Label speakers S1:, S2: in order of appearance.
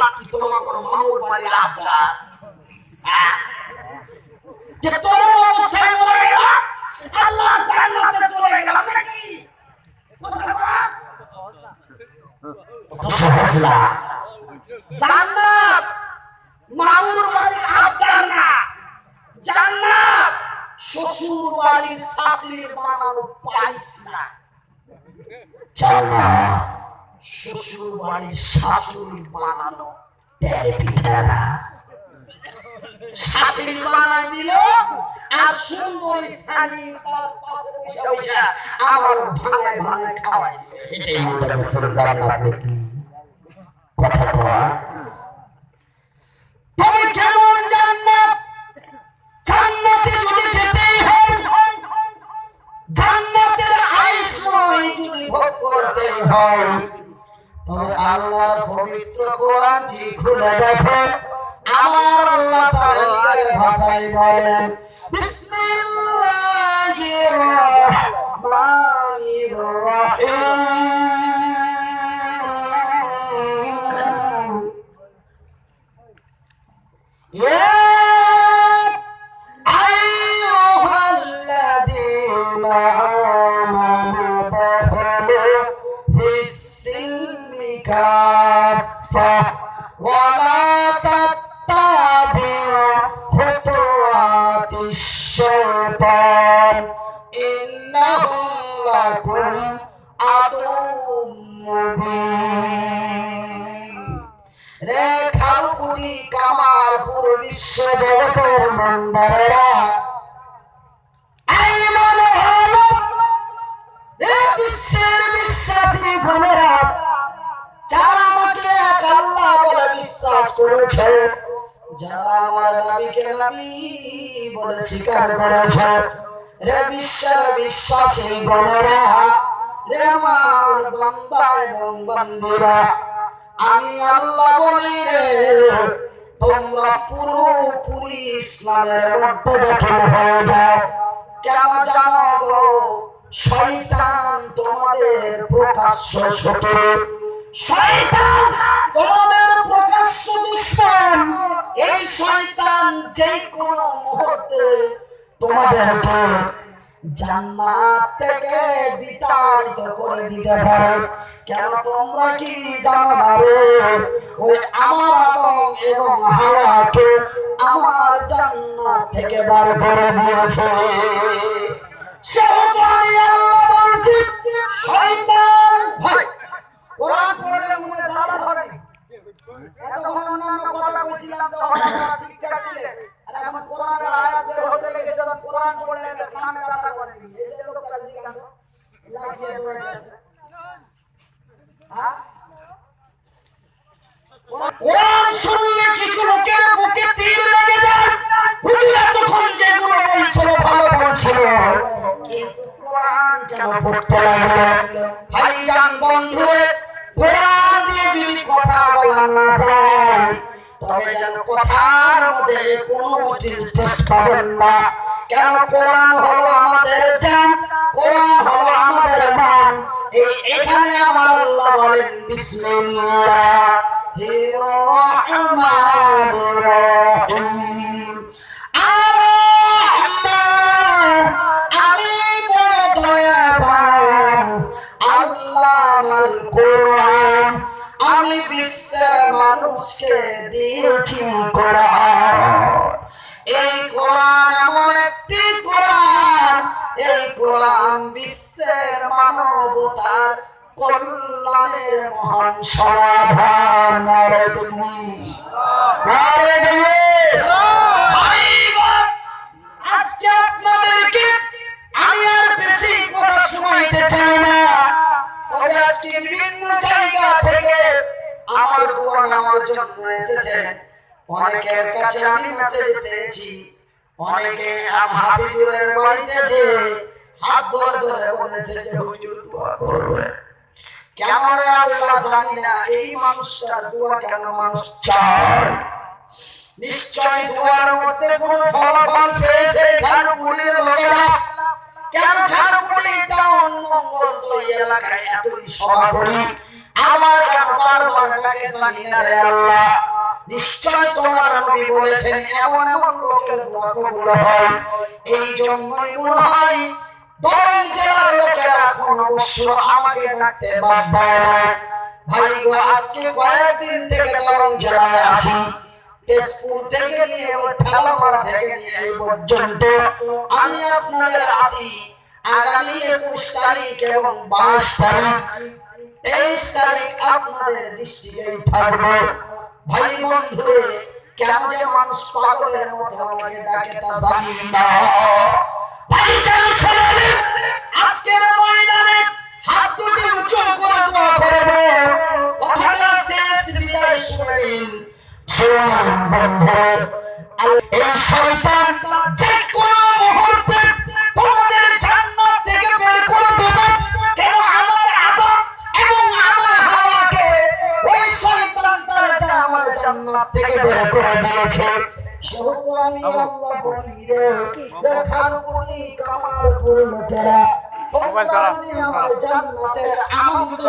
S1: নাকি তোমার কোনো মামুর বাড়ির আবদার? যে তোর অবস্থায় মরে গেল, আল্লাহ জান্নাতে চলে গেলাম নাকি? জান্নাত মামুর বাড়ির আবদার না, জান্নাত শ্বশুর বাড়ির শাশুড়ির বানানো পাইস না। জান্নাত শ্বশুর বাড়ির শাশুড়ির বানানো তেরে পিঠা না। শাশুড়ি বানাই দিল আর সুন্দরী শাড়ি তার পাশে বসে বসে আমার ভাঙায় ভাঙায় খাওয়াই। এটাই আমাদের মুসলিম জান্নাত নাকি? কথা কওয়া তুমি কেমন জান্নাত? জান্নাতে যদি যেতেই হয়, জান্নাতের আইসময় যদি ভোগ করতে হয়, তবে আল্লাহর পবিত্র কোরআনটি খুলে দেখো। আমার আল্লাহ তাআলা ভাষায় বলেন, বিসমিল্লাহির রহমানির রহিম। ইয়া আইয়ুহাল্লাযীনা আমানু দুখুলু ফিস-সিলমি কাফা ওয়া লা তাত্তাবিউ খুতুওয়াতিশ শাইতান ইন্নাহু লাকুম আদুউম মুবিন। রে খালকুটি কামারপুর বিশ্ব জগতের মন্দারেরা, এই মনে হলো রে বিশ্বের বিশ্বাসী বোনেরা, যারা আমাকে এক আল্লাহ বলে বিশ্বাস করেছে, যারা আমার নবীকে নবী বলে স্বীকার করেছে, রে বিশ্বের বিশ্বাসী বোনেরা, রে আমার বান্দা এবং বান্দীরা, আমি আল্লাহ বলি রে, তোমরা পুরোপুরি ইসলামের মধ্যে দাখিল হয়ে যাও। কেন জানো গো? শয়তান তোমাদের প্রকাশ্য শত্রু, শয়তান তোমাদের প্রকাশ্য দুশমন। এই শয়তান যে কোনো মুহূর্তে তোমাদেরকে জান্নাত থেকে বিতাড়িত করে দিতে পারে। কেন তোমরা কি জানো না রে? ওই আমার আদম এবং হাওয়াকে আমার জান্নাত থেকে বার করে দিয়েছে। সেহেতু আমি আল্লাহ বলছি, শয়তান ভাই কোরআন পড়লে মনে জ্বালা ধরে। এতক্ষণ অন্যান্য কথা কইছিলাম তো আপনারা ঠিকঠাক ছিলেন, আর এখন কোরআনের আয়াত বের হতে গেছে, যখন কোরআন পড়লে কানে কথা বলে এই যে লোকটা জিজ্ঞাসা লাগিয়ে ধরে গেছে। হ্যাঁ, কোরআন শুনলে কিছু লোকের বুকে তীর লেগে যায়। হুজুর তখন যেগুলো বলছিল ভালো বলছিল, কিন্তু কোরআন কেন পড়তে লাগলো? ভাইজান বন্ধু, কোরআন দিয়ে যদি কথা বলা না যায়, তবে যেন কথার মধ্যে কোনো টেস্ট পাবেন না। কেন? কোরআন হলো আমাদের জান, কোরআন হলো আমাদের মান। এখানে আমার আল্লাহ বলেন, বিসমিল্লাহির রহমানির রহিম। আমি বড় দয়াবান, আল্লাহ কোরআন, আমি বিশ্বের মানুষকে দিয়েছি কোরআন। এই কোরআন এমন একটি কোরআন, এই কোরআন বিশ্বের মানবতার কল্যাণের মহান সমাধান। নারে তাকবীর, নারে তাকবীর। আজকে আপনাদেরকে আমি আর বেশি কথা শোনাইতে চাই না, তবে আজকে বিভিন্ন জায়গা থেকে আমার দোয়া নেওয়ার জন্য এসেছে। অনেকের কাছে আমি মেসেজ পেয়েছি, অনেকে হাফিজুরের বাড়িতে যে হাত ধরে ধরে বলেছে যে হুজুর দোয়া করবে। কেমন আল্লাহ জানি না এই মানুষটার দোয়া কেন মানুষ চায়। নিশ্চয় দোয়ার মধ্যে কোন ফলাফল পেয়েছে খারপুরের লোকেরা। কেন খারপুরে এটা অন্য এলাকায় এতই সভা করি, আমার কেন বারবার ডাকে জানি না রে আল্লাহ। নিশ্চয় তোমার নবী বলেছেন এমন এমন লোকের দোয়া কবুল হয়। এই জন্যই মনে হয় দরং জেলার লোকেরা কোন অবশ্য আমাকে ডাকতে বাদ দেয় না। ভাই গো, আজকে কয়েকদিন থেকে দরং জেলায় আছি। তেজপুর থেকে নিয়ে ঠালামারা থেকে নিয়ে এই পর্যন্ত আমি আপনাদের আছি। আগামী 21 তারিখ এবং 22 তারিখ 23 তারিখ আপনাদের ডিস্ট্রিক্টেই থাকবো। ভাই বন্ধুরে, কেন যে মানুষ পাগলের মতো আমাকে ডাকে তা জানি না। ভাই জানো শোনেন, আজকের ময়দানে হাত দুটি উঁচু করে দোয়া করব। কথাটা শেষ বিদায় শুনেন। শুনুন বন্ধুরে, এই শয়তান যে কোনো মুহূর্তে তোমাদের জান্নাত থেকে বের করে দেবে। কেন আমার আদম এবং আমার হাওয়াকে ওই শয়তান তার আমার জান্নাত থেকে বের করে দিয়েছে। সেহেতু আমি আল্লাহ বলি রে, দেখার বলি কামার লোকেরা, তোমরা যদি আমার জান্নাতের আনন্দ